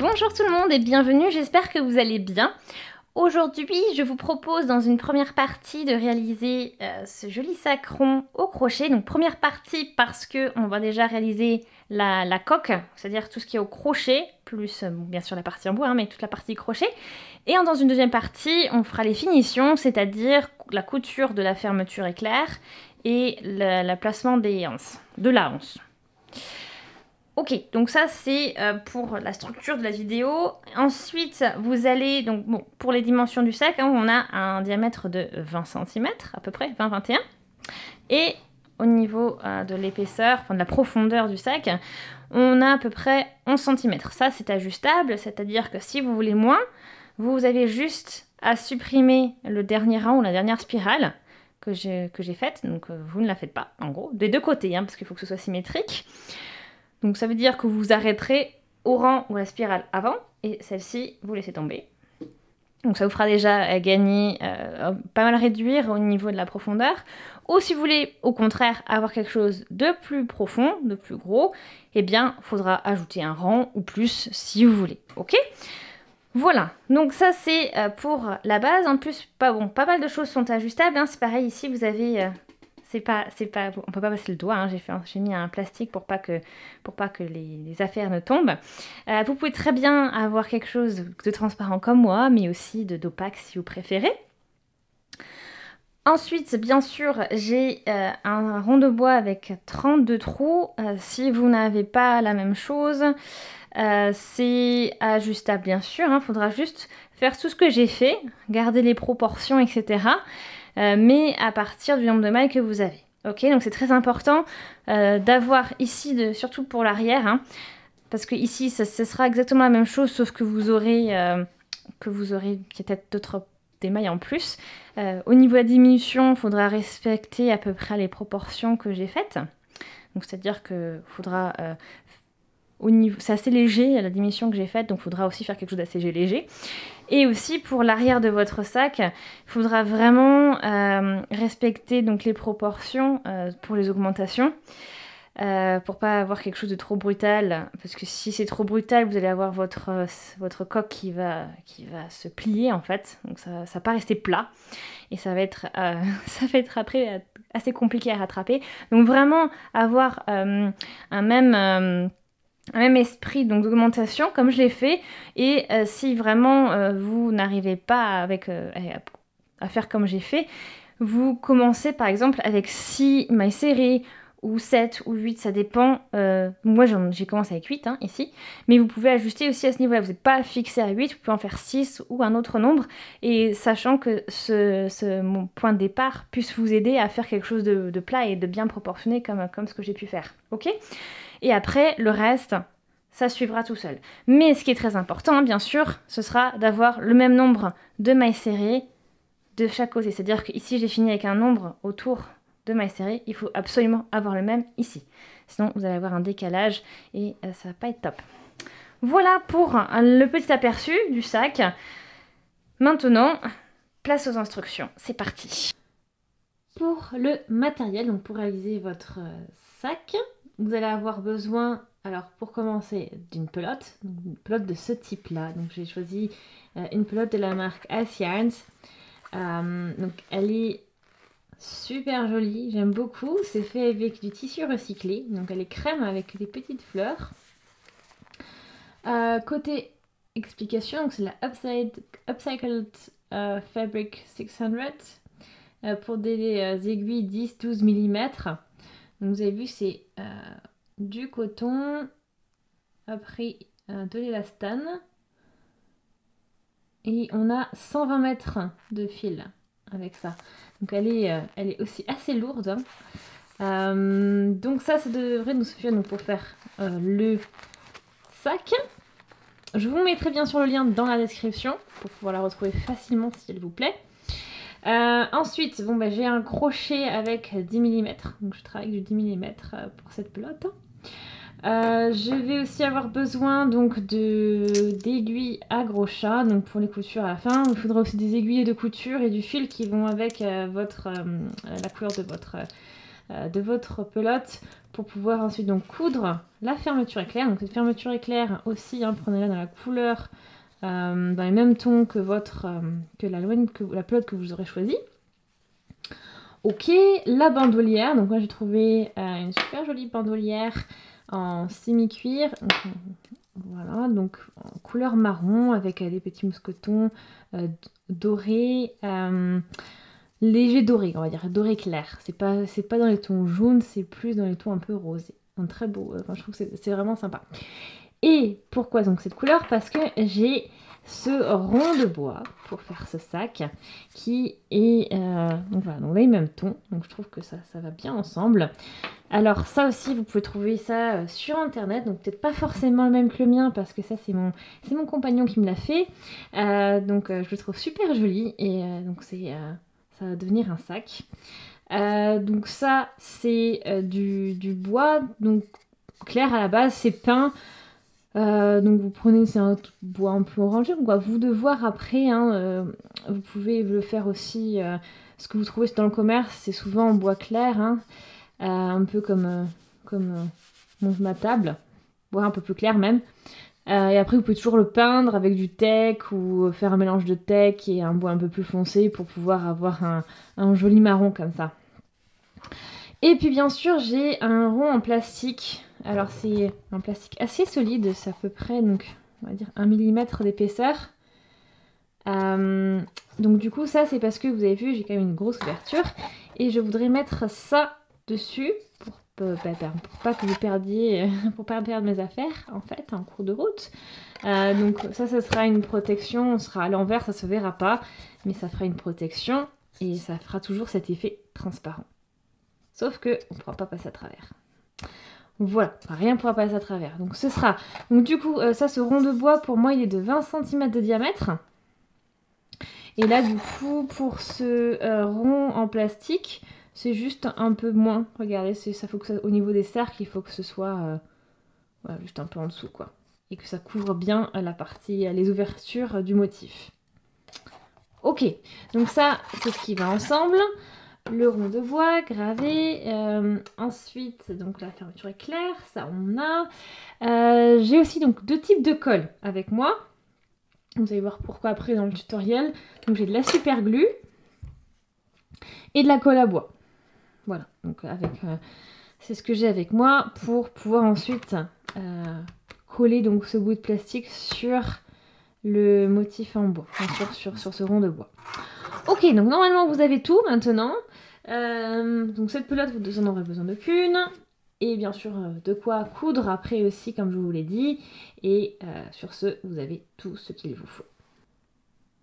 Bonjour tout le monde et bienvenue, j'espère que vous allez bien. Aujourd'hui, je vous propose dans une première partie de réaliser ce joli sac rond au crochet. Donc première partie parce qu'on va déjà réaliser la coque, c'est-à-dire tout ce qui est au crochet, plus bien sûr la partie en bois, mais toute la partie crochet. Et dans une deuxième partie, on fera les finitions, c'est-à-dire la couture de la fermeture éclair et le placement des anses, de la anse. Ok, donc ça c'est pour la structure de la vidéo. Ensuite, vous allez, donc bon, pour les dimensions du sac, hein, on a un diamètre de 20 cm à peu près, 20-21. Et au niveau de l'épaisseur, enfin de la profondeur du sac, on a à peu près 11 cm. Ça c'est ajustable, c'est-à-dire que si vous voulez moins, vous avez juste à supprimer le dernier rang ou la dernière spirale que j'ai faite. Donc vous ne la faites pas, en gros, des deux côtés, hein, parce qu'il faut que ce soit symétrique. Donc ça veut dire que vous arrêterez au rang ou à la spirale avant, et celle-ci, vous laissez tomber. Donc ça vous fera déjà gagner, pas mal réduire au niveau de la profondeur. Ou si vous voulez, au contraire, avoir quelque chose de plus profond, de plus gros, eh bien, il faudra ajouter un rang ou plus si vous voulez. Ok ? Voilà, donc ça c'est pour la base. En plus, pas mal de choses sont ajustables. Hein. C'est pareil, ici vous avez... on peut pas passer le doigt, hein. J'ai mis un plastique pour pas que les affaires ne tombent. Vous pouvez très bien avoir quelque chose de transparent comme moi, mais aussi d'opaque si vous préférez. Ensuite, bien sûr, j'ai un rond de bois avec 32 trous. Si vous n'avez pas la même chose, c'est ajustable bien sûr. Il faudra juste faire tout ce que j'ai fait, garder les proportions, etc. Mais à partir du nombre de mailles que vous avez. Ok, donc c'est très important d'avoir ici, surtout pour l'arrière, hein, parce que ici, ce sera exactement la même chose, sauf que vous aurez peut-être des mailles en plus. Au niveau de la diminution, il faudra respecter à peu près les proportions que j'ai faites. Donc c'est-à-dire qu'il faudra... c'est assez léger la diminution que j'ai faite, donc il faudra aussi faire quelque chose d'assez léger. Et aussi pour l'arrière de votre sac, il faudra vraiment respecter donc les proportions pour les augmentations, pour pas avoir quelque chose de trop brutal, parce que si c'est trop brutal, vous allez avoir votre coque qui va se plier en fait, donc ça va pas rester plat, et ça va être après assez compliqué à rattraper. Donc vraiment avoir un même esprit donc d'augmentation comme je l'ai fait, et si vraiment vous n'arrivez pas à faire comme j'ai fait, vous commencez par exemple avec 6 mailles serrées ou 7 ou 8, ça dépend. Moi j'ai commencé avec 8 hein, ici, mais vous pouvez ajuster aussi à ce niveau là, vous n'êtes pas fixé à 8, vous pouvez en faire 6 ou un autre nombre, et sachant que mon point de départ puisse vous aider à faire quelque chose de plat et de bien proportionné comme ce que j'ai pu faire. Ok ? Et après, le reste, ça suivra tout seul. Mais ce qui est très important, bien sûr, ce sera d'avoir le même nombre de mailles serrées de chaque côté. C'est-à-dire qu'ici, j'ai fini avec un nombre autour de mailles serrées. Il faut absolument avoir le même ici. Sinon, vous allez avoir un décalage et ça va pas être top. Voilà pour le petit aperçu du sac. Maintenant, place aux instructions. C'est parti. Pour le matériel, donc pour réaliser votre sac, vous allez avoir besoin, alors pour commencer, d'une pelote, une pelote de ce type-là. Donc j'ai choisi une pelote de la marque Ice Yarns. Donc elle est super jolie, j'aime beaucoup. C'est fait avec du tissu recyclé, donc elle est crème avec des petites fleurs. Côté explication, c'est la Upcycled Fabric 600 pour des aiguilles 10-12 mm. Donc vous avez vu, c'est du coton, après de l'élastane, et on a 120 mètres de fil avec ça. Donc elle est aussi assez lourde. Donc ça devrait nous suffire pour faire le sac. Je vous mettrai bien sûr le lien dans la description pour pouvoir la retrouver facilement s'il vous plaît. Ensuite, j'ai un crochet avec 10 mm, donc je travaille avec du 10 mm pour cette pelote. Je vais aussi avoir besoin donc d'aiguilles à gros chat, donc pour les coutures à la fin. Il faudra aussi des aiguilles de couture et du fil qui vont avec la couleur de de votre pelote pour pouvoir ensuite donc coudre la fermeture éclair. Donc cette fermeture éclair aussi, hein, prenez-la dans la couleur, dans les mêmes tons que la pelote que vous aurez choisie. Ok, la bandoulière. Donc moi j'ai trouvé une super jolie bandoulière en semi-cuir. Voilà, donc en couleur marron avec des petits mousquetons dorés, léger doré, on va dire, doré clair. C'est pas dans les tons jaunes, c'est plus dans les tons un peu rosés. Un très beau, je trouve que c'est vraiment sympa. Et pourquoi donc cette couleur? Parce que j'ai ce rond de bois pour faire ce sac qui est donc voilà, donc les mêmes tons, donc je trouve que ça va bien ensemble. Alors ça aussi vous pouvez trouver ça sur internet, donc peut-être pas forcément le même que le mien parce que ça c'est mon compagnon qui me l'a fait, donc je le trouve super joli et donc ça va devenir un sac. Donc ça c'est du bois donc clair à la base, c'est peint. Donc vous prenez, c'est un bois un peu orangé, donc à vous de voir après, hein, vous pouvez le faire aussi, ce que vous trouvez dans le commerce, c'est souvent en bois clair, hein, un peu comme ma table, bois un peu plus clair même. Et après vous pouvez toujours le peindre avec du teak ou faire un mélange de teak et un bois un peu plus foncé pour pouvoir avoir un joli marron comme ça. Et puis bien sûr j'ai un rond en plastique. Alors c'est un plastique assez solide, c'est à peu près donc on va dire 1 mm d'épaisseur. Donc du coup ça c'est parce que vous avez vu j'ai quand même une grosse ouverture et je voudrais mettre ça dessus pour pas que vous perdiez, pour pas perdre mes affaires en fait en cours de route. Donc ça sera une protection, on sera à l'envers, ça se verra pas, mais ça fera une protection et ça fera toujours cet effet transparent. Sauf que on ne pourra pas passer à travers. Voilà, rien ne pourra passer à travers. Donc ce sera, donc du coup ça ce rond de bois pour moi il est de 20 cm de diamètre. Et là du coup pour ce rond en plastique c'est juste un peu moins. Regardez, ça faut que ça, au niveau des cercles il faut que ce soit voilà, juste un peu en dessous quoi. Et que ça couvre bien la partie, les ouvertures du motif. Ok, donc ça c'est ce qui va ensemble. Le rond de bois gravé, ensuite donc la fermeture éclair, ça on a. J'ai aussi donc 2 types de colle avec moi. Vous allez voir pourquoi après dans le tutoriel. Donc j'ai de la super glue et de la colle à bois. Voilà, donc c'est ce que j'ai avec moi pour pouvoir ensuite coller donc ce bout de plastique sur le motif en bois, bien sûr sur ce rond de bois. Ok, donc normalement vous avez tout maintenant. Donc cette pelote, vous en aurez besoin de qu'une. Et bien sûr de quoi coudre après aussi comme je vous l'ai dit. Et sur ce, vous avez tout ce qu'il vous faut.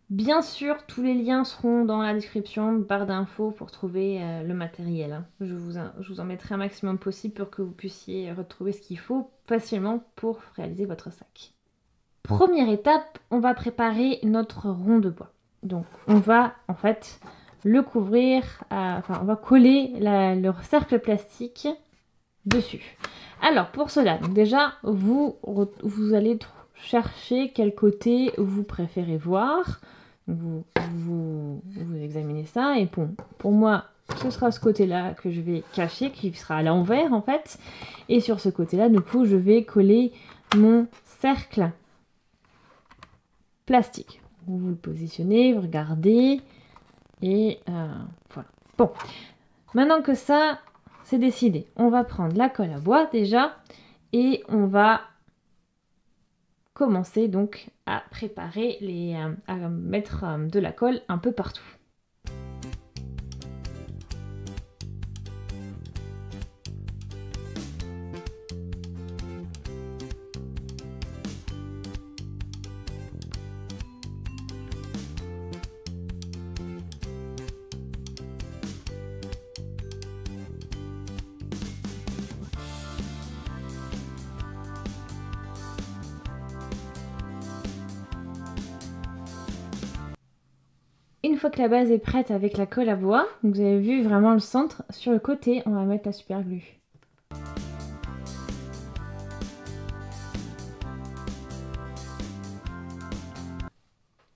Bien sûr, tous les liens seront dans la description, barre d'infos pour trouver le matériel. Hein. Je vous en mettrai un maximum possible pour que vous puissiez retrouver ce qu'il faut facilement pour réaliser votre sac. Première étape, on va préparer notre rond de bois. Donc on va en fait le couvrir, on va coller le cercle plastique dessus. Alors pour cela, donc déjà vous allez chercher quel côté vous préférez voir. Vous examinez ça et pour moi ce sera ce côté-là que je vais cacher, qui sera à l'envers en fait. Et sur ce côté-là, du coup, je vais coller mon cercle plastique. Vous le positionnez, vous regardez et voilà. Bon, maintenant que ça c'est décidé, on va prendre la colle à bois déjà et on va commencer donc à préparer à mettre de la colle un peu partout. Une fois que la base est prête avec la colle à bois, vous avez vu vraiment le centre, sur le côté, on va mettre la super glue.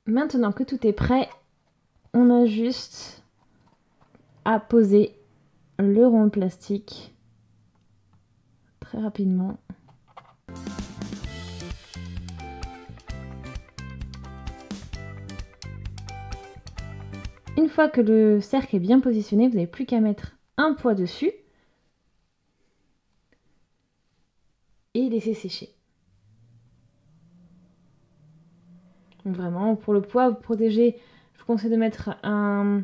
Maintenant que tout est prêt, on a juste à poser le rond de plastique très rapidement. Une fois que le cercle est bien positionné, vous n'avez plus qu'à mettre un poids dessus et laisser sécher. Donc vraiment, pour le poids, vous protégez, je vous conseille de mettre un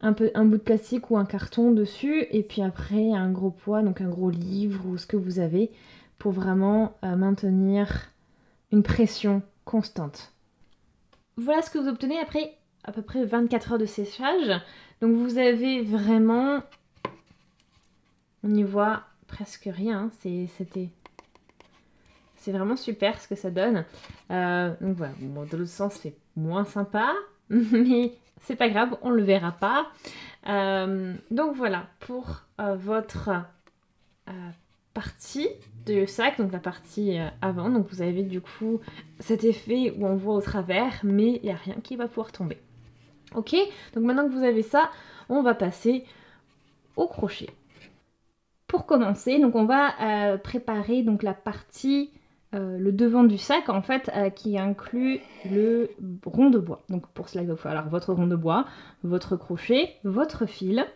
bout de plastique ou un carton dessus, et puis après un gros poids, donc un gros livre ou ce que vous avez, pour vraiment maintenir une pression constante. Voilà ce que vous obtenez après à peu près 24 heures de séchage. Donc vous avez vraiment, on n'y voit presque rien, c'est vraiment super ce que ça donne. Donc voilà, bon, de l'autre sens c'est moins sympa, mais c'est pas grave, on le verra pas. Donc voilà, pour votre partie de sac, donc la partie avant, donc vous avez du coup cet effet où on voit au travers, mais il n'y a rien qui va pouvoir tomber. Ok, donc maintenant que vous avez ça, on va passer au crochet. Pour commencer, donc on va préparer donc la partie, le devant du sac en fait, qui inclut le rond de bois. Donc pour cela il va falloir votre rond de bois, votre crochet, votre fil.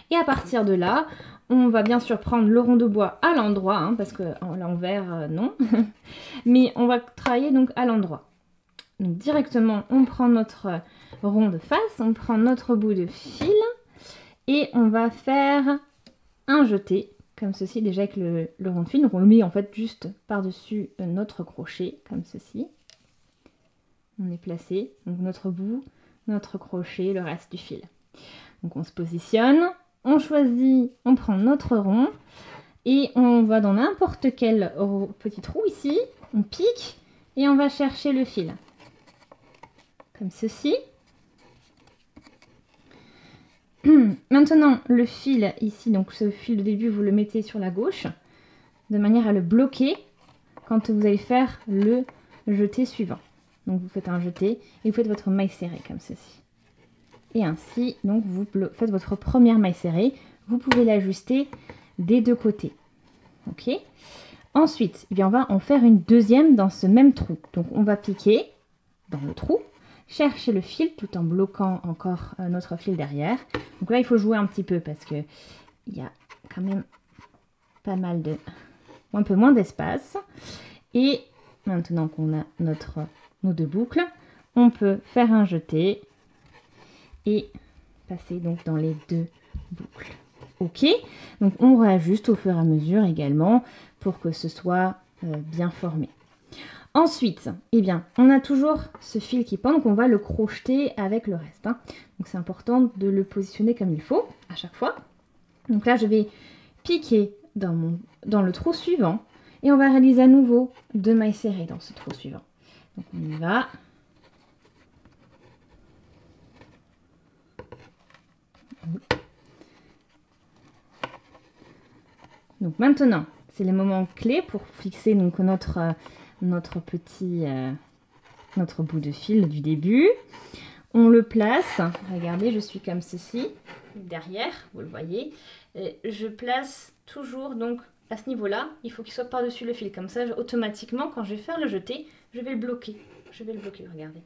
Et à partir de là, on va bien sûr prendre le rond de bois à l'endroit, hein, parce que à l'envers non, mais on va travailler donc à l'endroit. Donc directement on prend notre rond de face, on prend notre bout de fil et on va faire un jeté comme ceci, déjà avec le rond de fil. Donc on le met en fait juste par-dessus notre crochet comme ceci. On est placé, donc notre bout, notre crochet, le reste du fil. Donc on se positionne, on choisit, on prend notre rond et on va dans n'importe quel petit trou ici, on pique et on va chercher le fil. Comme ceci. Maintenant, le fil ici, donc ce fil de début, vous le mettez sur la gauche, de manière à le bloquer quand vous allez faire le jeté suivant. Donc vous faites un jeté et vous faites votre maille serrée comme ceci. Et ainsi, donc vous faites votre première maille serrée. Vous pouvez l'ajuster des deux côtés. Ok. Ensuite, eh bien, on va en faire une deuxième dans ce même trou. Donc on va piquer dans le trou, chercher le fil tout en bloquant encore notre fil derrière. Donc là, il faut jouer un petit peu parce que il y a quand même pas mal de... un peu moins d'espace. Et maintenant qu'on a nos deux boucles, on peut faire un jeté et passer donc dans les deux boucles. Ok, donc on réajuste au fur et à mesure également pour que ce soit bien formé. Ensuite, eh bien, on a toujours ce fil qui pend, donc on va le crocheter avec le reste. Hein. Donc c'est important de le positionner comme il faut à chaque fois. Donc là, je vais piquer dans le trou suivant et on va réaliser à nouveau 2 mailles serrées dans ce trou suivant. Donc on y va. Donc maintenant, c'est le moment clé pour fixer donc notre bout de fil du début. On le place, regardez, je suis comme ceci, derrière, vous le voyez. Et je place toujours donc à ce niveau-là, il faut qu'il soit par-dessus le fil. Comme ça, automatiquement, quand je vais faire le jeté, je vais le bloquer. Je vais le bloquer, regardez.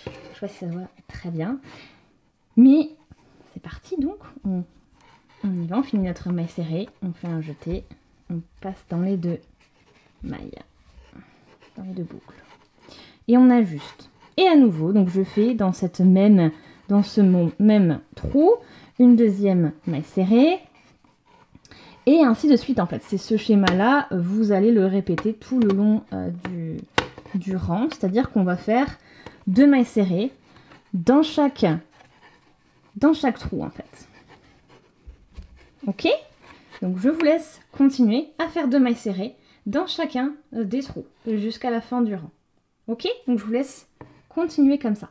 Je ne sais pas si ça se voit très bien. Mais c'est parti donc, on y va, on finit notre maille serrée, on fait un jeté, on passe dans les deux mailles, dans les deux boucles. Et on ajuste. Et à nouveau, donc je fais dans ce même trou, une deuxième maille serrée. Et ainsi de suite en fait. C'est ce schéma-là, vous allez le répéter tout le long du rang. C'est-à-dire qu'on va faire 2 mailles serrées dans chaque trou en fait. Ok? Donc je vous laisse continuer à faire 2 mailles serrées dans chacun des trous jusqu'à la fin du rang. Ok? Donc je vous laisse continuer comme ça.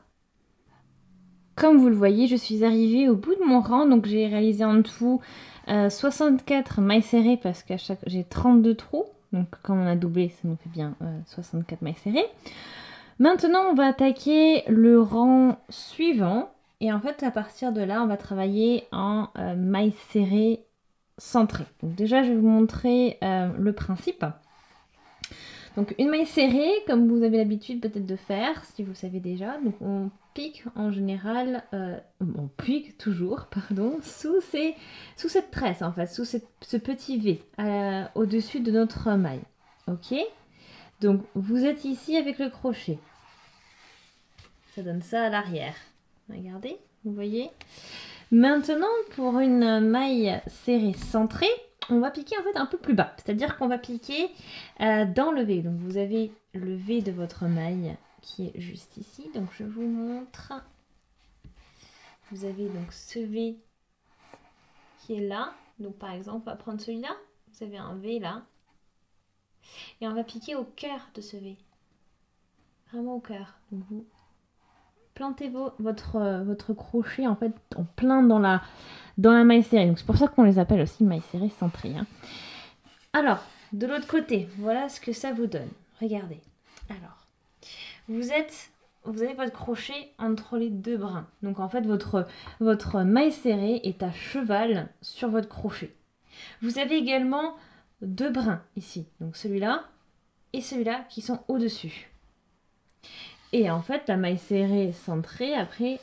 Comme vous le voyez, je suis arrivée au bout de mon rang. Donc j'ai réalisé en tout 64 mailles serrées parce qu'à j'ai 32 trous. Donc quand on a doublé, ça nous fait bien 64 mailles serrées. Maintenant, on va attaquer le rang suivant. Et en fait, à partir de là, on va travailler en mailles serrées centrées. Donc déjà, je vais vous montrer le principe. Donc une maille serrée, comme vous avez l'habitude peut-être de faire, si vous savez déjà. Donc on pique en général, on pique toujours, pardon, sous cette tresse en fait, sous ce petit V au-dessus de notre maille. Ok? Donc vous êtes ici avec le crochet. Ça donne ça à l'arrière. Regardez, vous voyez? Maintenant, pour une maille serrée centrée, on va piquer en fait un peu plus bas. C'est-à-dire qu'on va piquer dans le V. Donc vous avez le V de votre maille qui est juste ici. Donc je vous montre. Vous avez donc ce V qui est là. Donc par exemple, on va prendre celui-là. Vous avez un V là. Et on va piquer au cœur de ce V. Vraiment au cœur. Donc vous plantez votre crochet en fait en plein dans la maille serrée. Donc c'est pour ça qu'on les appelle aussi mailles serrées centrées. Hein. Alors, de l'autre côté, voilà ce que ça vous donne. Regardez. Alors, vous avez votre crochet entre les deux brins. Donc en fait, votre maille serrée est à cheval sur votre crochet. Vous avez également deux brins ici. Donc celui-là et celui-là qui sont au-dessus. Et en fait, la maille serrée centrée, après,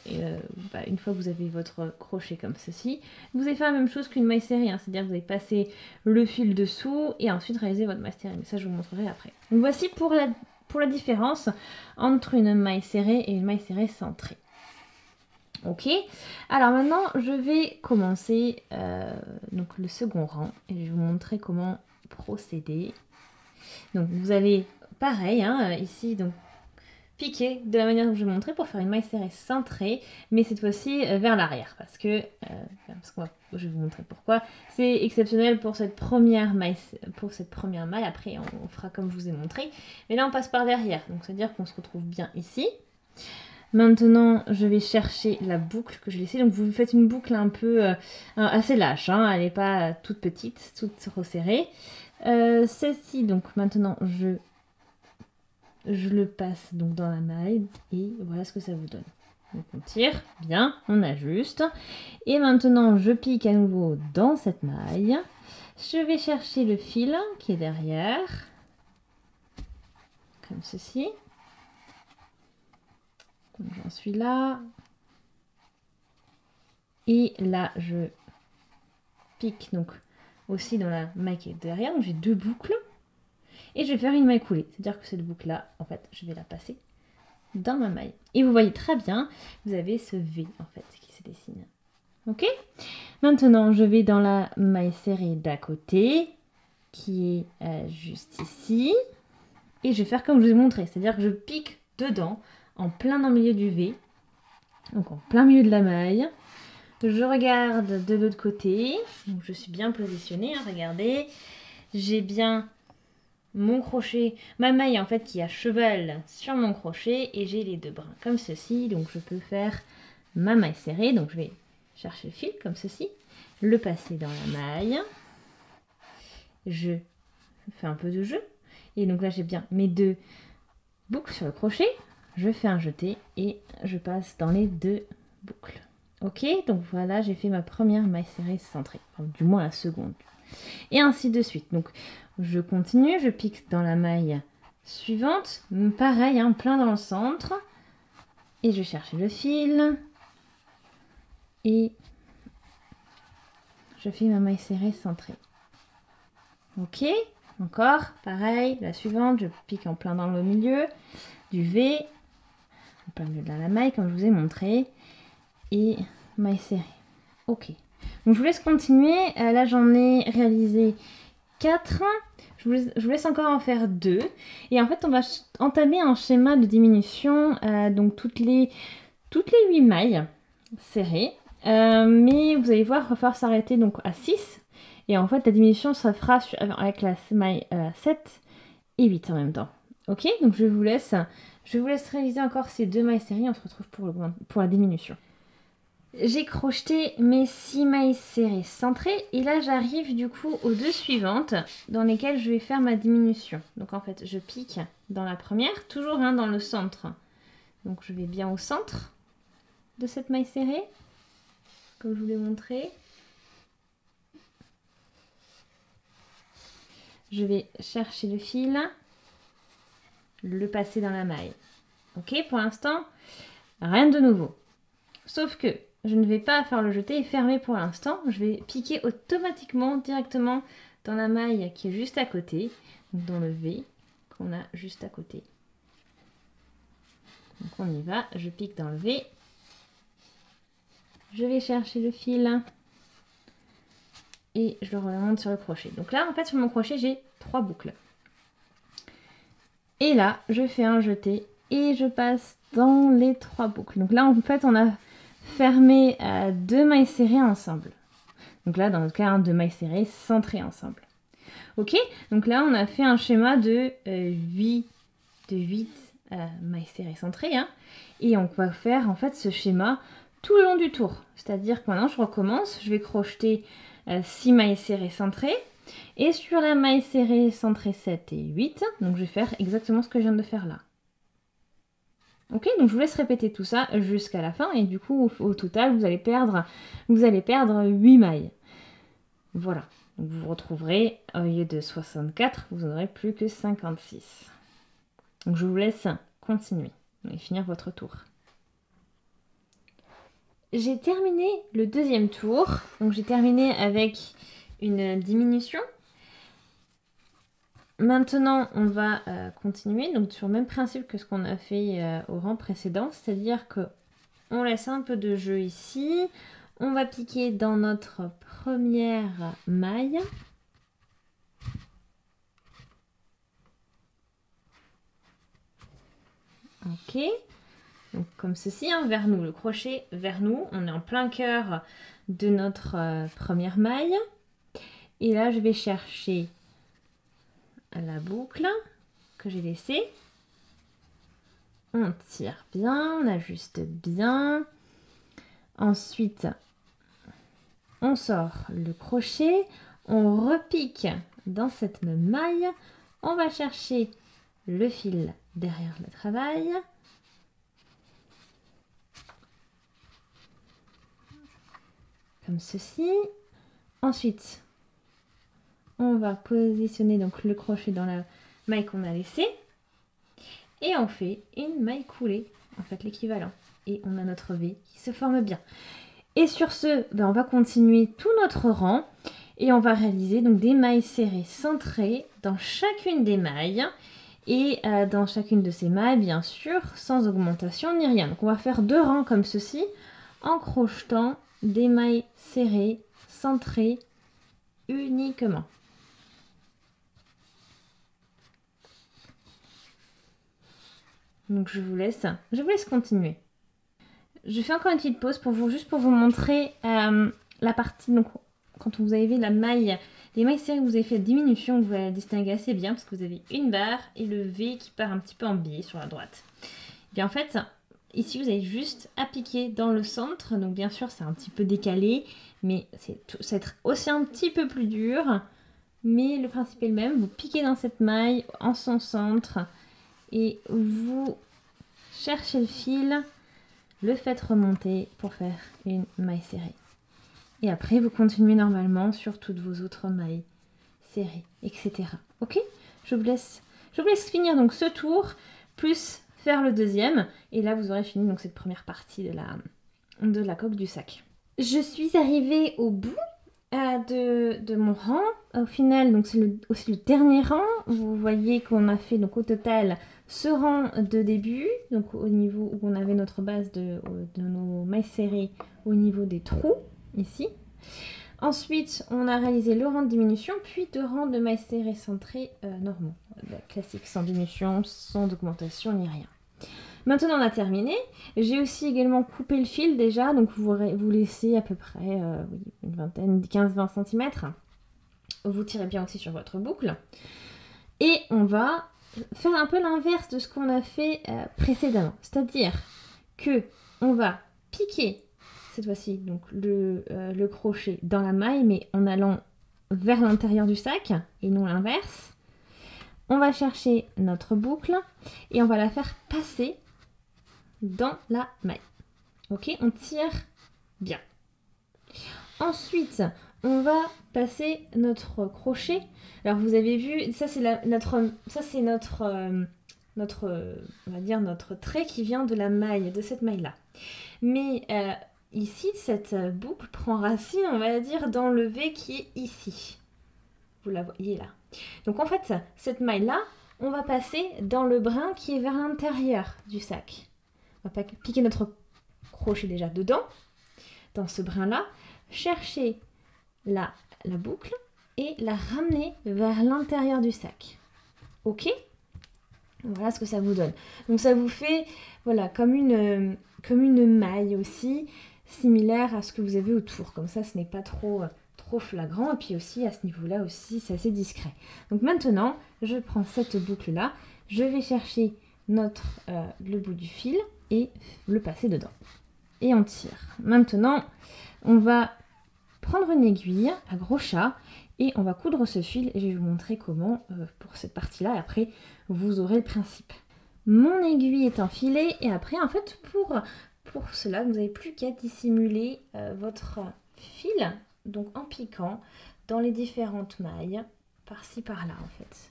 une fois que vous avez votre crochet comme ceci, vous allez faire la même chose qu'une maille serrée. Hein, c'est-à-dire que vous allez passer le fil dessous et ensuite réaliser votre maille serrée. Mais ça, je vous montrerai après. Donc voici pour la différence entre une maille serrée et une maille serrée centrée. Ok. Alors maintenant, je vais commencer donc le second rang et je vais vous montrer comment procéder. Donc vous allez, pareil, hein, ici, donc piquer de la manière dont je vais montrer pour faire une maille serrée centrée, mais cette fois-ci vers l'arrière, parce que je vais vous montrer pourquoi. C'est exceptionnel pour cette première maille, après on fera comme je vous ai montré, mais là on passe par derrière, donc c'est-à-dire qu'on se retrouve bien ici. Maintenant, je vais chercher la boucle que j'ai laissée. Donc, vous faites une boucle un peu assez lâche. Hein, elle n'est pas toute petite, toute resserrée. Celle-ci, donc maintenant, je le passe donc dans la maille et voilà ce que ça vous donne. Donc on tire, bien, on ajuste. Et maintenant, je pique à nouveau dans cette maille. Je vais chercher le fil qui est derrière, comme ceci. Donc j'en suis là. Et là, je pique donc aussi dans la maille qui est derrière. Donc j'ai deux boucles. Et je vais faire une maille coulée. C'est-à-dire que cette boucle-là, en fait, je vais la passer dans ma maille. Et vous voyez très bien, vous avez ce V, en fait, qui se dessine. Ok? Maintenant, je vais dans la maille serrée d'à côté, qui est juste ici. Et je vais faire comme je vous ai montré. C'est-à-dire que je pique dedans, en plein dans le milieu du V. Donc, en plein milieu de la maille. Je regarde de l'autre côté. Donc, je suis bien positionnée, hein, regardez. J'ai bien mon crochet, ma maille en fait qui est à cheval sur mon crochet et j'ai les deux brins comme ceci, donc je peux faire ma maille serrée, donc je vais chercher le fil comme ceci, le passer dans la maille, je fais un peu de jeu et donc là j'ai bien mes deux boucles sur le crochet, je fais un jeté et je passe dans les deux boucles. Ok, donc voilà, j'ai fait ma première maille serrée centrée, enfin, du moins la seconde. Et ainsi de suite. Donc je continue, je pique dans la maille suivante, pareil, hein, plein dans le centre. Et je cherche le fil. Et je fais ma maille serrée centrée. Ok, encore, pareil, la suivante, je pique en plein dans le milieu du V, en plein milieu de la maille, comme je vous ai montré. Et maille serrée. Ok. Donc je vous laisse continuer. Là j'en ai réalisé 4. Je vous laisse encore en faire 2. Et en fait on va entamer un schéma de diminution donc toutes les 8 mailles serrées. Mais vous allez voir, il va falloir s'arrêter donc à 6. Et en fait la diminution ça fera avec la maille 7 et 8 en même temps. Ok, donc je vous laisse réaliser encore ces 2 mailles serrées. On se retrouve pour la diminution. J'ai crocheté mes 6 mailles serrées centrées et là j'arrive du coup aux 2 suivantes dans lesquelles je vais faire ma diminution. Donc en fait je pique dans la première, toujours dans le centre. Donc je vais bien au centre de cette maille serrée, comme je vous l'ai montré. Je vais chercher le fil, le passer dans la maille. Ok, pour l'instant, rien de nouveau. Sauf que je ne vais pas faire le jeté et fermer pour l'instant. Je vais piquer automatiquement, directement dans la maille qui est juste à côté, donc dans le V qu'on a juste à côté. Donc on y va, je pique dans le V. Je vais chercher le fil et je le remonte sur le crochet. Donc là, en fait, sur mon crochet, j'ai 3 boucles. Et là, je fais un jeté et je passe dans les 3 boucles. Donc là, en fait, on a fermé 2 mailles serrées ensemble. Donc là, dans le cas, 2 mailles serrées centrées ensemble. Ok, donc là, on a fait un schéma de 8 mailles serrées centrées. Hein, et on va faire, en fait, ce schéma tout le long du tour. C'est-à-dire que maintenant, je recommence. Je vais crocheter 6 mailles serrées centrées. Et sur la maille serrée centrée 7 et 8, donc je vais faire exactement ce que je viens de faire là. Ok, donc je vous laisse répéter tout ça jusqu'à la fin et du coup au total vous allez perdre 8 mailles. Voilà, donc vous vous retrouverez au lieu de 64, vous n'aurez plus que 56. Donc je vous laisse continuer et finir votre tour. J'ai terminé le deuxième tour, donc j'ai terminé avec une diminution. Maintenant, on va continuer donc sur le même principe que ce qu'on a fait au rang précédent, c'est-à-dire que on laisse un peu de jeu ici. On va piquer dans notre première maille. Ok, donc comme ceci, hein, vers nous, le crochet vers nous. On est en plein cœur de notre première maille. Et là, je vais chercher la boucle que j'ai laissée. On tire bien, on ajuste bien. Ensuite, on sort le crochet, on repique dans cette même maille. On va chercher le fil derrière le travail. Comme ceci. Ensuite, on va positionner donc le crochet dans la maille qu'on a laissée. Et on fait une maille coulée, en fait l'équivalent. Et on a notre V qui se forme bien. Et sur ce, on va continuer tout notre rang. Et on va réaliser donc des mailles serrées centrées dans chacune des mailles. Et dans chacune de ces mailles, bien sûr, sans augmentation ni rien. Donc on va faire 2 rangs comme ceci, en crochetant des mailles serrées, centrées uniquement. Donc je vous laisse continuer. Je fais encore une petite pause pour vous, juste pour vous montrer la partie, donc quand vous avez la maille, les mailles serrées que vous avez fait la diminution, vous allez la distinguer assez bien parce que vous avez une barre et le V qui part un petit peu en biais sur la droite. Et bien en fait, ici vous avez juste à piquer dans le centre, donc bien sûr c'est un petit peu décalé, mais ça va être aussi un petit peu plus dur, mais le principe est le même, vous piquez dans cette maille en son centre, et vous cherchez le fil, le faites remonter pour faire une maille serrée. Et après, vous continuez normalement sur toutes vos autres mailles serrées, etc. Ok, je vous laisse finir donc ce tour, plus faire le deuxième. Et là, vous aurez fini donc cette première partie de la coque du sac. Je suis arrivée au bout de mon rang. Au final, donc c'est aussi le dernier rang. Vous voyez qu'on a fait donc au total ce rang de début, donc au niveau où on avait notre base de nos mailles serrées au niveau des trous, ici. Ensuite, on a réalisé le rang de diminution, puis 2 rangs de mailles serrées centrées normaux, classiques, sans diminution, sans augmentation ni rien. Maintenant, on a terminé. J'ai aussi également coupé le fil déjà, donc vous laissez à peu près une vingtaine, 15-20 cm. Vous tirez bien aussi sur votre boucle. Et on va faire un peu l'inverse de ce qu'on a fait précédemment. C'est-à-dire que on va piquer cette fois-ci donc le crochet dans la maille, mais en allant vers l'intérieur du sac et non l'inverse. On va chercher notre boucle et on va la faire passer dans la maille. Ok, on tire bien. Ensuite, on va passer notre crochet. Alors vous avez vu, ça c'est on va dire notre trait qui vient de la maille, de cette maille-là. Mais ici, cette boucle prend racine, on va dire, dans le V qui est ici. Vous la voyez là. Donc en fait, cette maille-là, on va passer dans le brin qui est vers l'intérieur du sac. On va piquer notre crochet déjà dedans, dans ce brin-là, chercher la boucle et la ramener vers l'intérieur du sac. Ok? Voilà ce que ça vous donne. Donc ça vous fait voilà, comme une maille aussi, similaire à ce que vous avez autour. Comme ça, ce n'est pas trop flagrant. Et puis aussi, à ce niveau-là aussi, c'est assez discret. Donc maintenant, je prends cette boucle-là. Je vais chercher le bout du fil et le passer dedans. Et on tire. Maintenant, on va prendre une aiguille à gros chat et on va coudre ce fil et je vais vous montrer comment pour cette partie-là. Et après, vous aurez le principe. Mon aiguille est enfilée et après, en fait, pour cela, vous n'avez plus qu'à dissimuler votre fil, donc en piquant dans les différentes mailles, par-ci, par-là, en fait.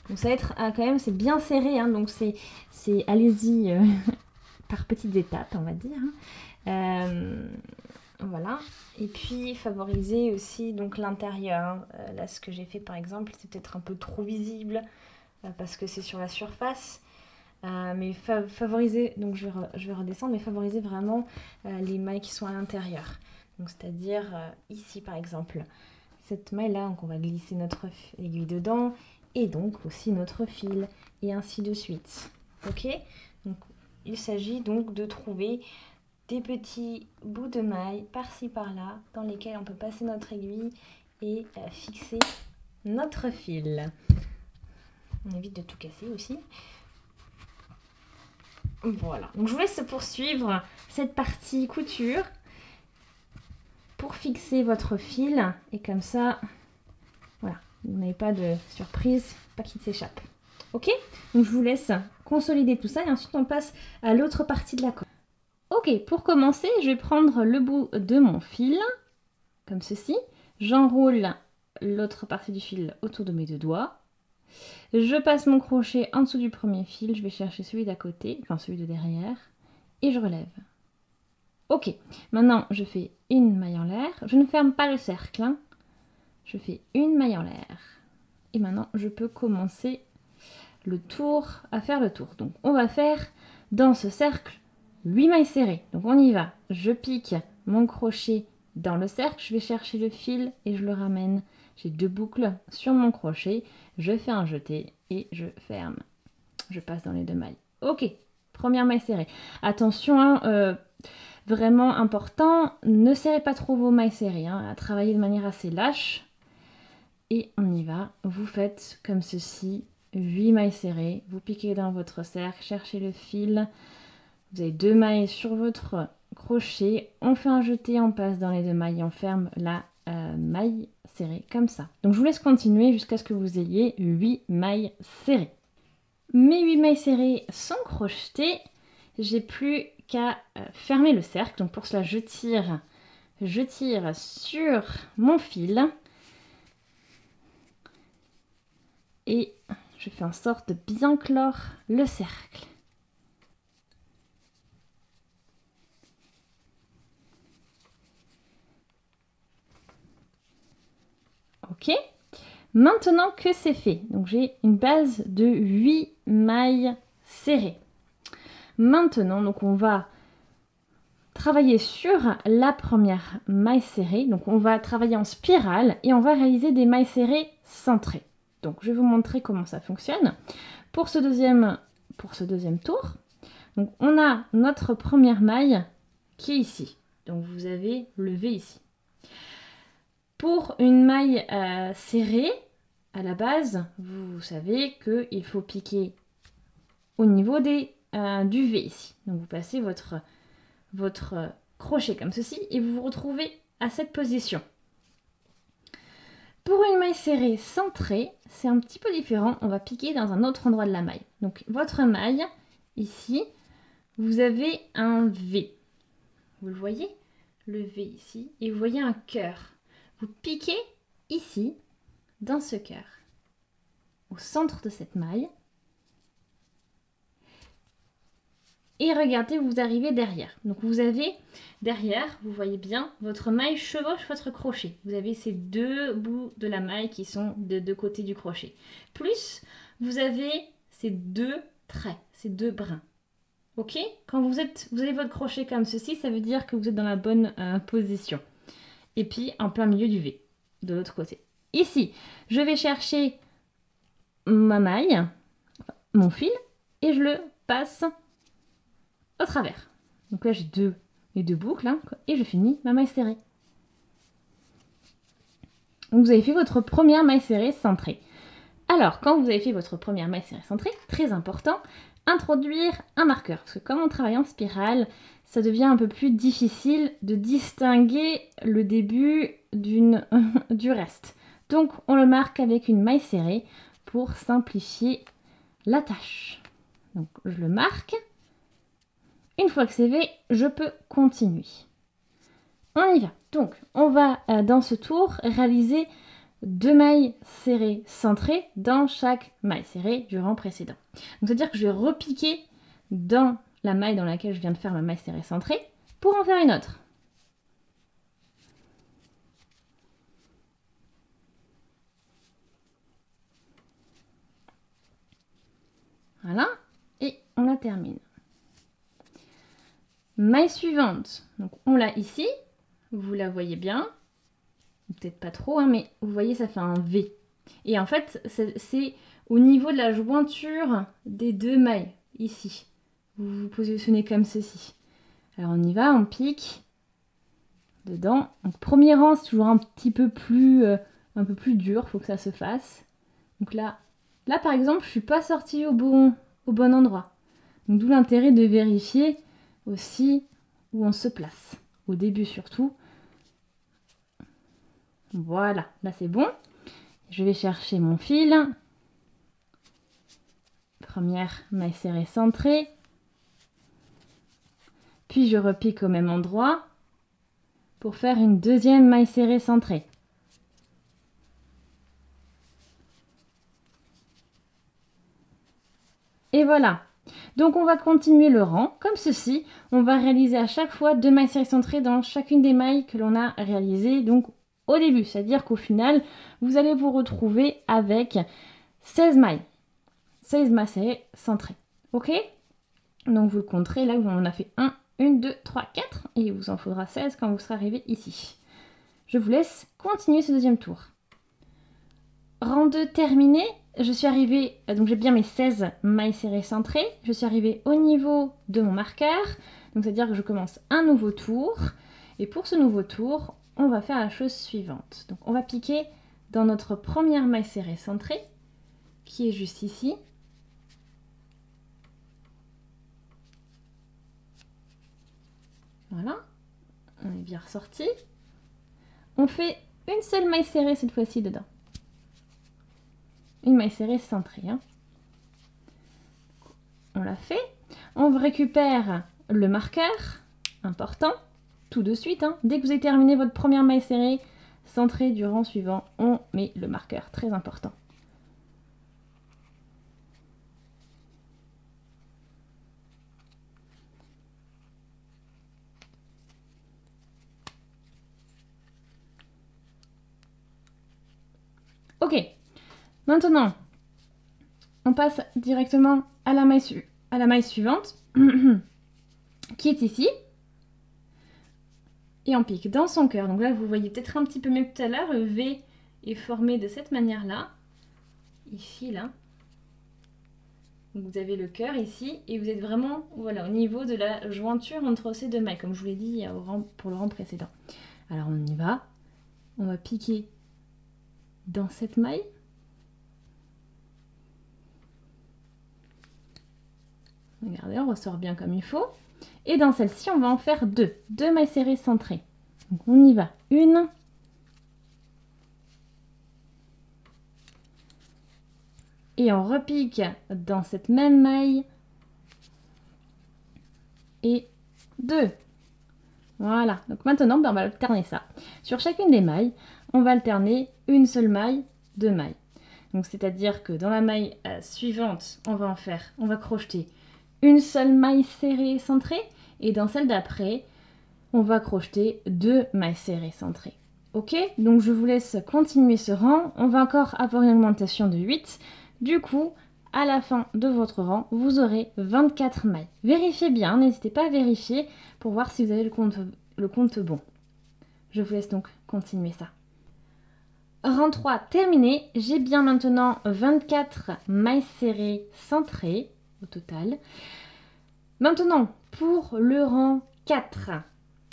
Donc ça va être quand même, c'est bien serré, hein, donc c'est allez-y par petites étapes, on va dire. Voilà. Et puis favoriser aussi donc l'intérieur. Hein. Là, ce que j'ai fait par exemple, c'est peut-être un peu trop visible parce que c'est sur la surface. Mais favoriser, donc je vais redescendre, mais favoriser vraiment les mailles qui sont à l'intérieur. Donc c'est-à-dire ici par exemple, cette maille-là, donc on va glisser notre aiguille dedans. Et donc aussi notre fil, et ainsi de suite. Ok? Donc il s'agit donc de trouver des petits bouts de maille par-ci par-là dans lesquels on peut passer notre aiguille et fixer notre fil. On évite de tout casser aussi. Voilà. Donc je vous laisse poursuivre cette partie couture pour fixer votre fil et comme ça, voilà. Vous n'avez pas de surprise, pas qu'il s'échappe. Ok? Donc je vous laisse consolider tout ça et ensuite on passe à l'autre partie de la colle. Ok, pour commencer, je vais prendre le bout de mon fil, comme ceci. J'enroule l'autre partie du fil autour de mes deux doigts. Je passe mon crochet en dessous du premier fil, je vais chercher celui d'à côté, enfin celui de derrière, et je relève. Ok, maintenant je fais une maille en l'air. Je ne ferme pas le cercle, hein. Je fais une maille en l'air. Et maintenant, je peux commencer à faire le tour. Donc, on va faire dans ce cercle 8 mailles serrées. Donc, on y va. Je pique mon crochet dans le cercle. Je vais chercher le fil et je le ramène. J'ai 2 boucles sur mon crochet. Je fais un jeté et je ferme. Je passe dans les 2 mailles. Ok, première maille serrée. Attention, hein, vraiment important, ne serrez pas trop vos mailles serrées. Hein, à travailler de manière assez lâche. Et on y va, vous faites comme ceci, 8 mailles serrées, vous piquez dans votre cercle, cherchez le fil, vous avez 2 mailles sur votre crochet, on fait un jeté, on passe dans les 2 mailles et on ferme la maille serrée comme ça. Donc je vous laisse continuer jusqu'à ce que vous ayez 8 mailles serrées. Mes 8 mailles serrées sont crochetées, j'ai plus qu'à fermer le cercle, donc pour cela je tire sur mon fil. Et je fais en sorte de bien clore le cercle. Ok. Maintenant que c'est fait, donc j'ai une base de 8 mailles serrées. Maintenant, donc on va travailler sur la première maille serrée. Donc on va travailler en spirale et on va réaliser des mailles serrées centrées. Donc je vais vous montrer comment ça fonctionne. Pour ce deuxième tour, donc on a notre première maille qui est ici. Donc vous avez le V ici. Pour une maille serrée, à la base, vous savez qu'il faut piquer au niveau du V ici. Donc vous passez votre crochet comme ceci et vous vous retrouvez à cette position. Pour une maille serrée centrée, c'est un petit peu différent. On va piquer dans un autre endroit de la maille. Donc votre maille, ici, vous avez un V. Vous le voyez? Le V ici. Et vous voyez un cœur. Vous piquez ici, dans ce cœur, au centre de cette maille. Et regardez, vous arrivez derrière. Donc vous avez derrière, vous voyez bien, votre maille chevauche votre crochet. Vous avez ces deux bouts de la maille qui sont de deux côtés du crochet. Plus, vous avez ces deux traits, ces deux brins. Ok? Quand vous avez votre crochet comme ceci, ça veut dire que vous êtes dans la bonne position. Et puis en plein milieu du V, de l'autre côté. Ici, je vais chercher ma maille, mon fil, et je le passe au travers. Donc là, j'ai les deux boucles, hein, et je finis ma maille serrée. Donc vous avez fait votre première maille serrée centrée. Alors, quand vous avez fait votre première maille serrée centrée, très important, introduire un marqueur. Parce que comme on travaille en spirale, ça devient un peu plus difficile de distinguer le début du reste. Donc, on le marque avec une maille serrée pour simplifier la tâche. Donc, je le marque. Une fois que c'est fait, je peux continuer. On y va. Donc, on va dans ce tour réaliser 2 mailles serrées centrées dans chaque maille serrée du rang précédent. Donc, c'est-à-dire que je vais repiquer dans la maille dans laquelle je viens de faire ma maille serrée centrée pour en faire une autre. Voilà, et on la termine. Maille suivante, donc on l'a ici, vous la voyez bien, peut-être pas trop, hein, mais vous voyez ça fait un V. Et en fait, c'est au niveau de la jointure des deux mailles, ici. Vous vous positionnez comme ceci. Alors on y va, on pique dedans. Donc premier rang, c'est toujours un peu plus dur, il faut que ça se fasse. Donc là par exemple, je suis pas sortie au bon endroit. Donc d'où l'intérêt de vérifier aussi où on se place. Au début surtout. Voilà, là c'est bon. Je vais chercher mon fil. Première maille serrée centrée. Puis je repique au même endroit pour faire une deuxième maille serrée centrée. Et voilà. Donc on va continuer le rang comme ceci. On va réaliser à chaque fois 2 mailles serrées centrées dans chacune des mailles que l'on a réalisées donc au début. C'est-à-dire qu'au final, vous allez vous retrouver avec 16 mailles. 16 mailles serrées centrées. Ok? Donc vous le compterez, là on a fait 1, 2, 3, 4 et il vous en faudra 16 quand vous serez arrivé ici. Je vous laisse continuer ce deuxième tour. Rang 2 terminé. Je suis arrivée, donc j'ai bien mes 16 mailles serrées centrées. Je suis arrivée au niveau de mon marqueur. Donc c'est-à-dire que je commence un nouveau tour. Et pour ce nouveau tour, on va faire la chose suivante. Donc on va piquer dans notre première maille serrée centrée, qui est juste ici. Voilà, on est bien ressorti. On fait une seule maille serrée cette fois-ci dedans. Une maille serrée centrée. Hein. On l'a fait. On récupère le marqueur, important, tout de suite. Hein. Dès que vous avez terminé votre première maille serrée centrée du rang suivant, on met le marqueur, très important. Ok, maintenant, on passe directement à la maille suivante, qui est ici. Et on pique dans son cœur. Donc là, vous voyez peut-être un petit peu mieux que tout à l'heure, le V est formé de cette manière-là. Ici, là. Donc vous avez le cœur ici, et vous êtes vraiment voilà, au niveau de la jointure entre ces deux mailles, comme je vous l'ai dit pour le rang précédent. Alors on y va. On va piquer dans cette maille. Regardez, on ressort bien comme il faut. Et dans celle-ci, on va en faire deux mailles serrées centrées. Donc on y va. 1. Et on repique dans cette même maille. Et 2. Voilà. Donc maintenant, on va alterner ça. Sur chacune des mailles, on va alterner une seule maille, 2 mailles. Donc c'est-à-dire que dans la maille suivante, on va crocheter une seule maille serrée centrée. Et dans celle d'après, on va crocheter 2 mailles serrées centrées. Ok, donc je vous laisse continuer ce rang. On va encore avoir une augmentation de 8. Du coup, à la fin de votre rang, vous aurez 24 mailles. Vérifiez bien, n'hésitez pas à vérifier pour voir si vous avez le compte bon. Je vous laisse donc continuer ça. Rang 3 terminé. J'ai bien maintenant 24 mailles serrées centrées au total. Maintenant, pour le rang 4,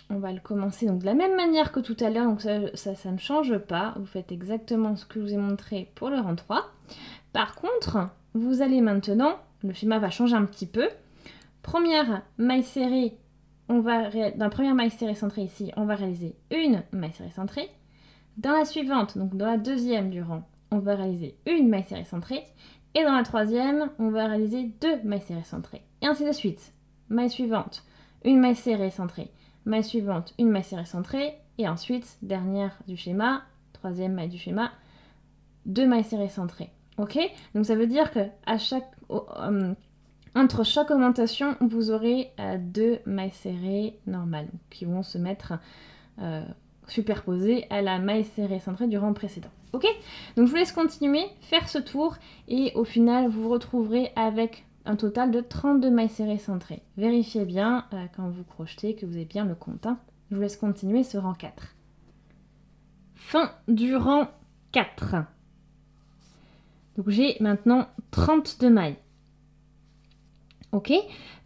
on va le commencer donc de la même manière que tout à l'heure, donc ça ne change pas. Vous faites exactement ce que je vous ai montré pour le rang 3. Par contre, vous allez maintenant, le schéma va changer un petit peu. Première maille serrée, dans la première maille serrée centrée ici, on va réaliser une maille serrée centrée. Dans la suivante, donc dans la deuxième du rang, on va réaliser une maille serrée centrée. Et dans la troisième, on va réaliser 2 mailles serrées centrées. Et ainsi de suite. Maille suivante, une maille serrée centrée. Maille suivante, une maille serrée centrée. Et ensuite, dernière du schéma, troisième maille du schéma, 2 mailles serrées centrées. Ok? Donc ça veut dire que entre chaque augmentation, vous aurez 2 mailles serrées normales qui vont se mettre superposées à la maille serrée centrée du rang précédent. Ok? Donc je vous laisse continuer, faire ce tour et au final vous vous retrouverez avec un total de 32 mailles serrées centrées. Vérifiez bien quand vous crochetez que vous avez bien le compte. Hein. Je vous laisse continuer ce rang 4. Fin du rang 4. Donc j'ai maintenant 32 mailles. Ok?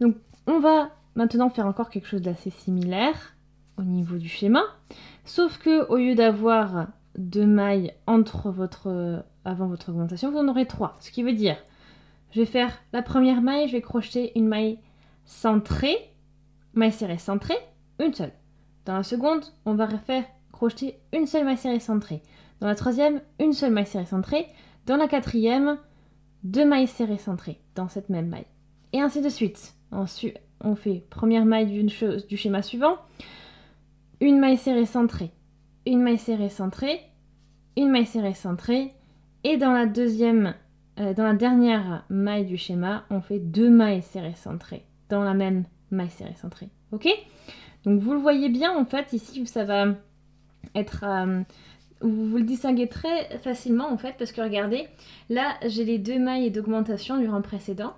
Donc on va maintenant faire encore quelque chose d'assez similaire au niveau du schéma. Sauf que au lieu d'avoir 2 mailles avant votre augmentation, vous en aurez 3. Ce qui veut dire, je vais faire la première maille, je vais crocheter une maille centrée, maille serrée centrée, une seule. Dans la seconde, on va faire crocheter une seule maille serrée centrée. Dans la troisième, une seule maille serrée centrée. Dans la quatrième, 2 mailles serrées centrées dans cette même maille. Et ainsi de suite. Ensuite, on fait première maille du schéma suivant, une maille serrée centrée, une maille serrée centrée, une maille serrée centrée, et dans la dernière maille du schéma, on fait 2 mailles serrées centrées dans la même maille serrée centrée. Ok? Donc vous le voyez bien en fait ici, ça va être vous le distinguez très facilement en fait parce que regardez, là j'ai les 2 mailles d'augmentation du rang précédent.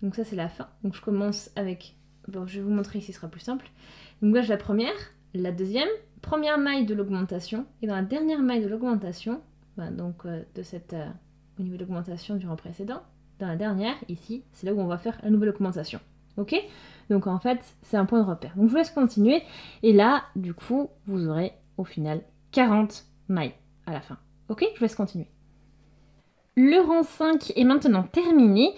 Donc ça c'est la fin. Donc je commence avec, bon je vais vous montrer ici, ce sera plus simple. Donc là j'ai la première, la deuxième, première maille de l'augmentation, et dans la dernière maille de l'augmentation, donc au niveau de l'augmentation du rang précédent, dans la dernière, ici, c'est là où on va faire la nouvelle augmentation. Ok? Donc en fait, c'est un point de repère. Donc je vous laisse continuer, et là, du coup, vous aurez au final 40 mailles à la fin. Ok? Je vous laisse continuer. Le rang 5 est maintenant terminé.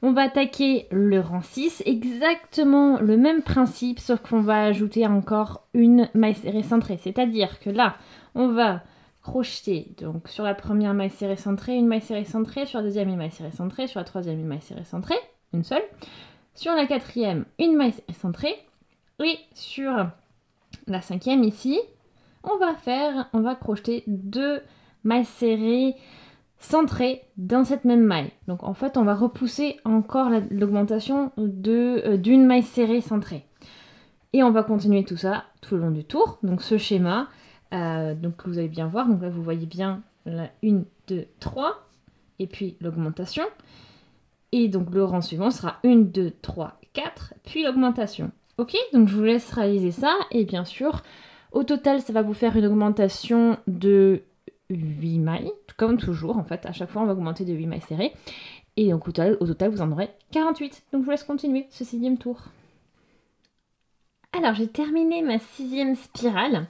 On va attaquer le rang 6, exactement le même principe, sauf qu'on va ajouter encore une maille serrée centrée. C'est-à-dire que là, on va crocheter donc sur la première maille serrée centrée, une maille serrée centrée, sur la deuxième, une maille serrée centrée, sur la troisième, une maille serrée centrée, une seule, sur la quatrième, une maille serrée centrée, et sur la cinquième ici, on va crocheter 2 mailles serrées centrée dans cette même maille. Donc en fait, on va repousser encore l'augmentation d'une maille serrée centrée. Et on va continuer tout ça tout le long du tour. Donc ce schéma, donc vous allez bien voir, donc là vous voyez bien la 1, 2, 3, et puis l'augmentation. Et donc le rang suivant sera 1, 2, 3, 4, puis l'augmentation. Ok, donc je vous laisse réaliser ça, et bien sûr, au total, ça va vous faire une augmentation de 8 mailles, comme toujours en fait, à chaque fois on va augmenter de 8 mailles serrées, et donc au total vous en aurez 48. Donc je vous laisse continuer ce 6e tour. Alors j'ai terminé ma 6e spirale,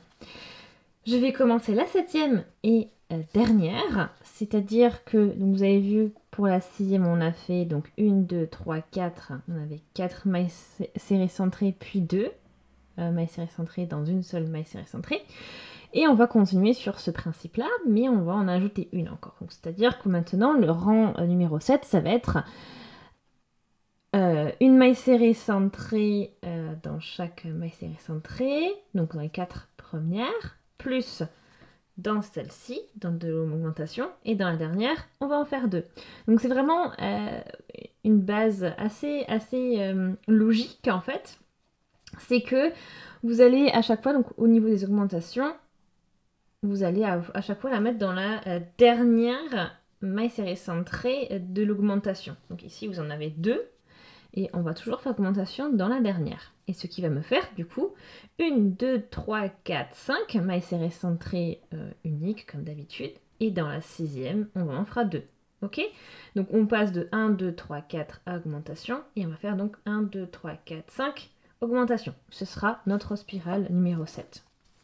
je vais commencer la 7e et dernière, c'est-à-dire que donc vous avez vu pour la 6e on a fait donc 1, 2, 3, 4, on avait 4 mailles serrées centrées puis 2, mailles serrées centrées dans une seule maille serrée centrée. Et on va continuer sur ce principe-là, mais on va en ajouter une encore. C'est-à-dire que maintenant, le rang numéro 7, ça va être une maille serrée centrée dans chaque maille serrée centrée, donc dans les 4 premières, plus dans celle-ci, dans de l'augmentation, et dans la dernière, on va en faire 2. Donc c'est vraiment une base assez logique en fait. C'est que vous allez à chaque fois, donc au niveau des augmentations, vous allez à chaque fois la mettre dans la dernière maille serrée centrée de l'augmentation. Donc ici vous en avez 2. Et on va toujours faire augmentation dans la dernière. Et ce qui va me faire, du coup, 1, 2, 3, 4, 5, mailles serrées centrées uniques, comme d'habitude. Et dans la 6e, on en fera 2. Ok? Donc on passe de 1, 2, 3, 4 à augmentation. Et on va faire donc 1, 2, 3, 4, 5, augmentation. Ce sera notre spirale numéro 7.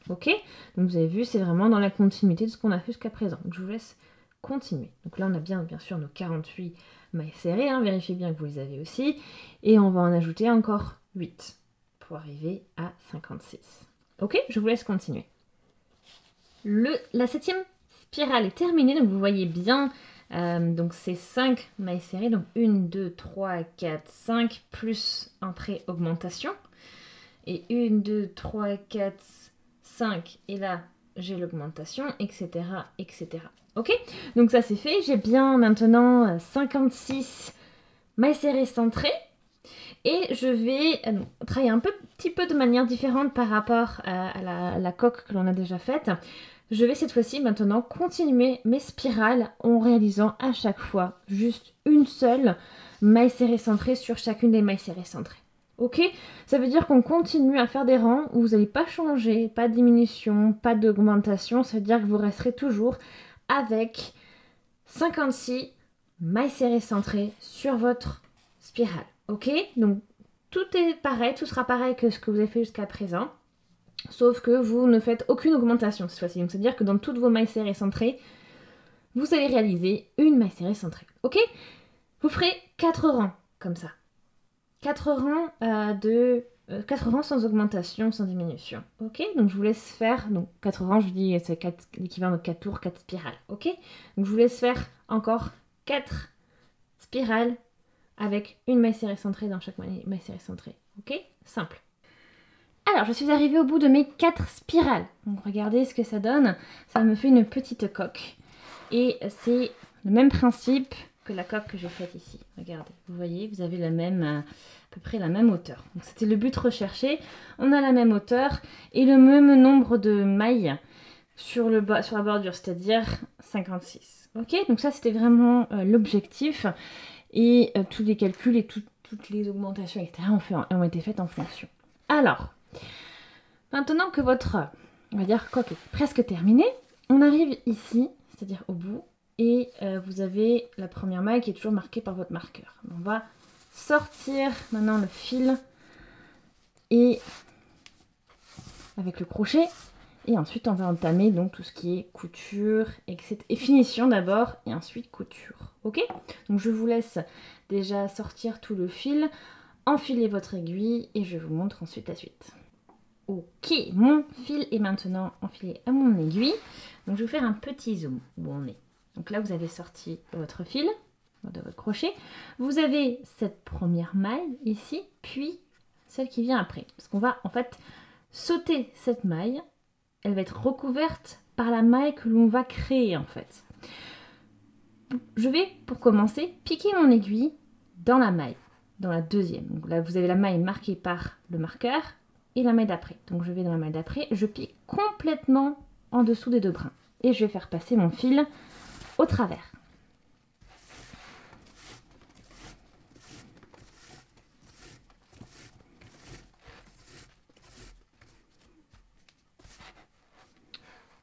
Ok? Donc vous avez vu, c'est vraiment dans la continuité de ce qu'on a fait jusqu'à présent. Donc je vous laisse continuer. Donc là, on a bien sûr nos 48 mailles serrées, hein, vérifiez bien que vous les avez aussi, et on va en ajouter encore 8 pour arriver à 56. Ok, je vous laisse continuer. La 7e spirale est terminée, donc vous voyez bien, donc c'est 5 mailles serrées, donc 1, 2, 3, 4, 5, plus entrée augmentation, et 1, 2, 3, 4, 5, et là, j'ai l'augmentation, etc., etc. Ok, donc ça c'est fait. J'ai bien maintenant 56 mailles serrées centrées. Et je vais travailler un petit peu de manière différente par rapport à la coque que l'on a déjà faite. Je vais cette fois-ci maintenant continuer mes spirales en réalisant à chaque fois juste une seule maille serrée centrée sur chacune des mailles serrées centrées. Ok, ça veut dire qu'on continue à faire des rangs où vous n'allez pas changer, pas de diminution, pas d'augmentation. Ça veut dire que vous resterez toujours avec 56 mailles serrées centrées sur votre spirale. Ok, donc tout est pareil, tout sera pareil que ce que vous avez fait jusqu'à présent, sauf que vous ne faites aucune augmentation cette fois-ci. Donc c'est-à-dire que dans toutes vos mailles serrées centrées, vous allez réaliser une maille serrée centrée. Ok, vous ferez 4 rangs comme ça. 4 rangs 4 rangs sans augmentation, sans diminution. Ok, donc je vous laisse faire, donc 4 rangs, je vous dis, c'est l'équivalent de 4 tours, 4 spirales. Ok, donc je vous laisse faire encore 4 spirales avec une maille serrée centrée dans chaque maille serrée centrée. Ok, simple. Alors, je suis arrivée au bout de mes 4 spirales. Donc regardez ce que ça donne. Ça me fait une petite coque. Et c'est le même principe que la coque que j'ai faite ici. Regardez, vous voyez, vous avez la même, à peu près la même hauteur. Donc c'était le but recherché. On a la même hauteur et le même nombre de mailles sur la bordure, c'est-à-dire 56. Ok, donc ça c'était vraiment l'objectif. Et tous les calculs et toutes les augmentations, etc. ont été faites en fonction. Alors, maintenant que votre, on va dire, coque est presque terminée, on arrive ici, c'est-à-dire au bout, et vous avez la première maille qui est toujours marquée par votre marqueur. On va sortir maintenant le fil et avec le crochet, et ensuite on va entamer donc tout ce qui est couture, etc. Et finition d'abord, et ensuite couture. Ok? Donc je vous laisse déjà sortir tout le fil, enfiler votre aiguille, et je vous montre ensuite la suite. Ok, mon fil est maintenant enfilé à mon aiguille. Donc je vais faire un petit zoom où on est. Donc là vous avez sorti votre fil de votre crochet. Vous avez cette première maille ici, puis celle qui vient après. Parce qu'on va en fait sauter cette maille. Elle va être recouverte par la maille que l'on va créer en fait. Je vais pour commencer piquer mon aiguille dans la maille, dans la deuxième. Donc là vous avez la maille marquée par le marqueur et la maille d'après. Donc je vais dans la maille d'après, je pique complètement en dessous des 2 brins. Et je vais faire passer mon fil au travers.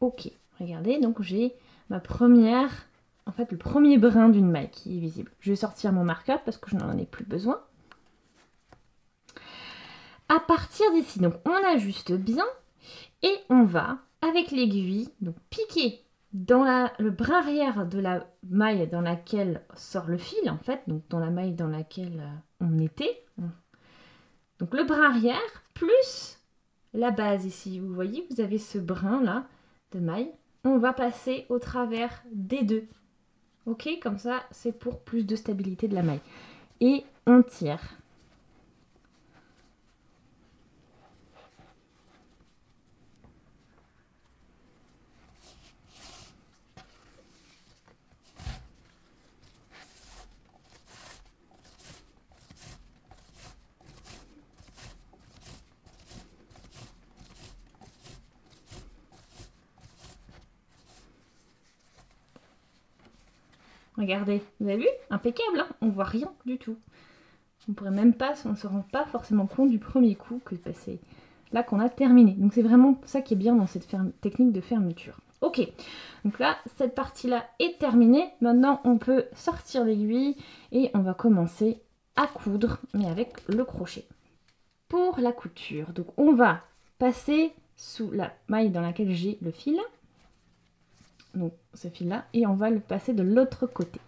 Ok, regardez, donc j'ai ma première, en fait le premier brin d'une maille qui est visible. Je vais sortir mon marqueur parce que je n'en ai plus besoin. À partir d'ici, donc on ajuste bien et on va, avec l'aiguille, donc piquer dans le brin arrière de la maille dans laquelle sort le fil, en fait, donc dans la maille dans laquelle on était. Donc le brin arrière, plus la base ici. Vous voyez, vous avez ce brin là de maille. On va passer au travers des deux. Ok, comme ça, c'est pour plus de stabilité de la maille. Et on tire. Regardez, vous avez vu? Impeccable, hein, on voit rien du tout. On pourrait même pas, on ne se rend pas forcément compte du premier coup que c'est là qu'on a terminé. Donc c'est vraiment ça qui est bien dans cette technique de fermeture. Ok, donc là, cette partie-là est terminée. Maintenant, on peut sortir l'aiguille et on va commencer à coudre, mais avec le crochet. Pour la couture, donc on va passer sous la maille dans laquelle j'ai le fil. Donc ce fil là, et on va le passer de l'autre côté.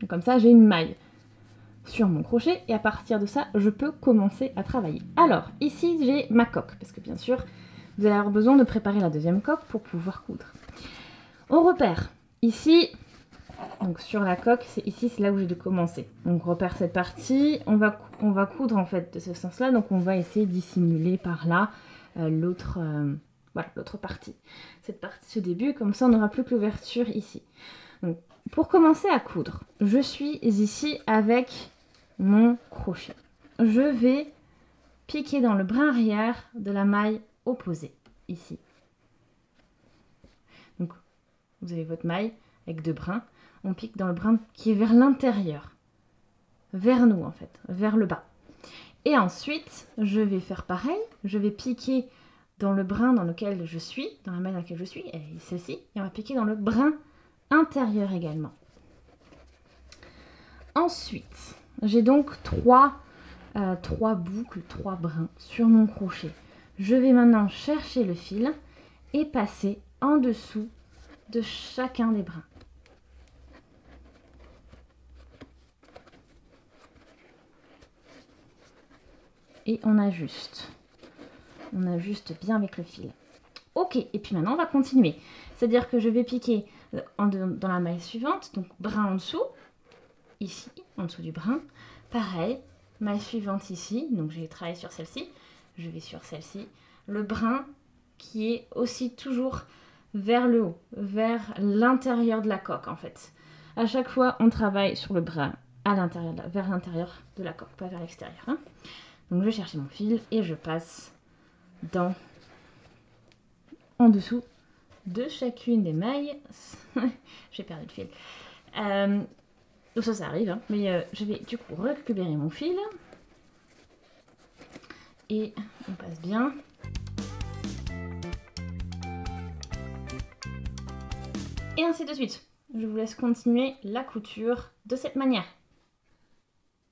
Donc, comme ça j'ai une maille sur mon crochet et à partir de ça je peux commencer à travailler. Alors ici j'ai ma coque parce que bien sûr vous allez avoir besoin de préparer la deuxième coque pour pouvoir coudre. On repère ici, donc sur la coque, c'est ici, c'est là où j'ai de commencer. Donc on repère cette partie, on va coudre en fait de ce sens là, donc on va essayer de dissimuler par là l'autre voilà, l'autre partie. Cette partie, ce début, comme ça on n'aura plus que l'ouverture ici. Donc, pour commencer à coudre, je suis ici avec mon crochet. Je vais piquer dans le brin arrière de la maille opposée, ici. Donc, vous avez votre maille avec deux brins. On pique dans le brin qui est vers l'intérieur, vers nous en fait, vers le bas. Et ensuite, je vais faire pareil, je vais piquer dans le brin dans lequel je suis, dans la maille dans laquelle je suis, et celle-ci, et on va piquer dans le brin intérieur également. Ensuite, j'ai donc trois boucles, 3 brins sur mon crochet. Je vais maintenant chercher le fil et passer en dessous de chacun des brins. Et on ajuste. On ajuste bien avec le fil. Ok, et puis maintenant on va continuer. C'est-à-dire que je vais piquer dans la maille suivante, donc brin en dessous, ici, en dessous du brin. Pareil, maille suivante ici, donc j'ai travaillé sur celle-ci, je vais sur celle-ci. Le brin qui est aussi toujours vers le haut, vers l'intérieur de la coque en fait. À chaque fois, on travaille sur le brin à l'intérieur, vers l'intérieur de la coque, pas vers l'extérieur. Hein. Donc je vais chercher mon fil et je passe en dessous de chacune des mailles. J'ai perdu le fil. Donc ça arrive, hein. Mais je vais du coup récupérer mon fil. Et on passe bien. Et ainsi de suite. Je vous laisse continuer la couture de cette manière.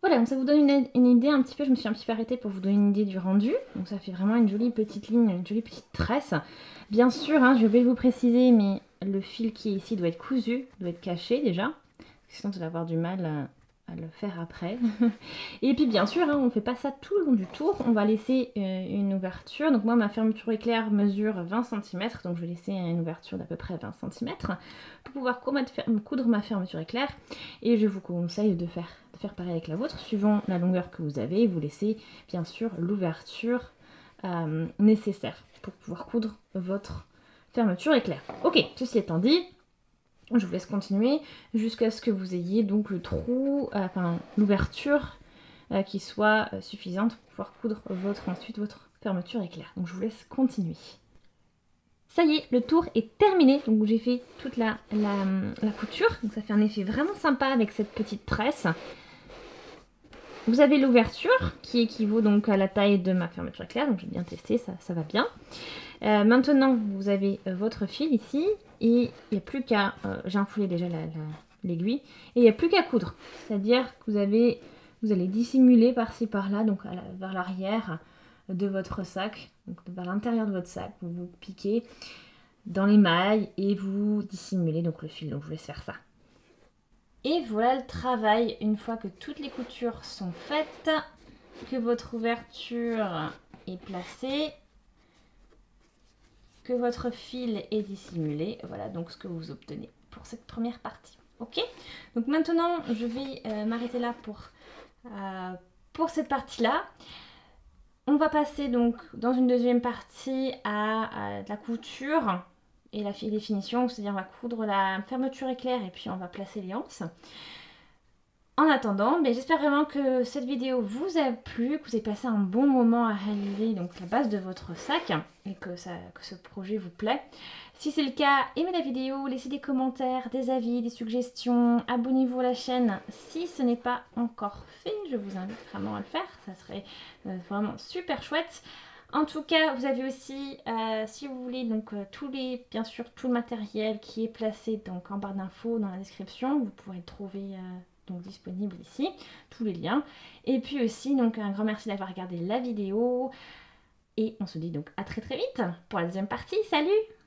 Voilà, donc ça vous donne une idée un petit peu, je me suis un petit peu arrêtée pour vous donner une idée du rendu. Donc ça fait vraiment une jolie petite ligne, une jolie petite tresse. Bien sûr, hein, je vais vous préciser, mais le fil qui est ici doit être cousu, doit être caché déjà. Sinon vous allez avoir du mal à le faire après. Et puis bien sûr, hein, on ne fait pas ça tout le long du tour, on va laisser une ouverture. Donc moi ma fermeture éclair mesure 20 cm, donc je vais laisser une ouverture d'à peu près 20 cm pour pouvoir coudre ma fermeture éclair. Et je vous conseille de faire pareil avec la vôtre, suivant la longueur que vous avez, vous laissez bien sûr l'ouverture nécessaire pour pouvoir coudre votre fermeture éclair. Ok, ceci étant dit, je vous laisse continuer jusqu'à ce que vous ayez donc le trou, l'ouverture qui soit suffisante pour pouvoir coudre ensuite votre fermeture éclair. Donc je vous laisse continuer. Ça y est, le tour est terminé. Donc j'ai fait toute la couture. Donc ça fait un effet vraiment sympa avec cette petite tresse. Vous avez l'ouverture qui équivaut donc à la taille de ma fermeture éclair. Donc j'ai bien testé, ça va bien. Maintenant, vous avez votre fil ici et il n'y a plus qu'à... j'ai enfoulé déjà l'aiguille et il n'y a plus qu'à coudre. C'est-à-dire que vous allez dissimuler par-ci par-là, donc vers l'arrière de votre sac, donc vers l'intérieur de votre sac. Vous piquez dans les mailles et vous dissimulez donc le fil. Donc je vous laisse faire ça. Et voilà le travail. Une fois que toutes les coutures sont faites, que votre ouverture est placée, que votre fil est dissimulé. Voilà donc ce que vous obtenez pour cette première partie. Ok, donc maintenant je vais m'arrêter là pour cette partie-là. On va passer donc dans une deuxième partie à de la couture et les finitions, c'est-à-dire on va coudre la fermeture éclair et puis on va placer les anses. En attendant, j'espère vraiment que cette vidéo vous a plu, que vous avez passé un bon moment à réaliser donc la base de votre sac et que ce projet vous plaît. Si c'est le cas, aimez la vidéo, laissez des commentaires, des avis, des suggestions, abonnez-vous à la chaîne si ce n'est pas encore fait. Je vous invite vraiment à le faire, ça serait vraiment super chouette. En tout cas, vous avez aussi, si vous voulez, donc bien sûr tout le matériel qui est placé donc en barre d'infos dans la description, vous pourrez le trouver donc disponible ici, tous les liens. Et puis aussi, donc un grand merci d'avoir regardé la vidéo. Et on se dit donc à très vite pour la deuxième partie. Salut!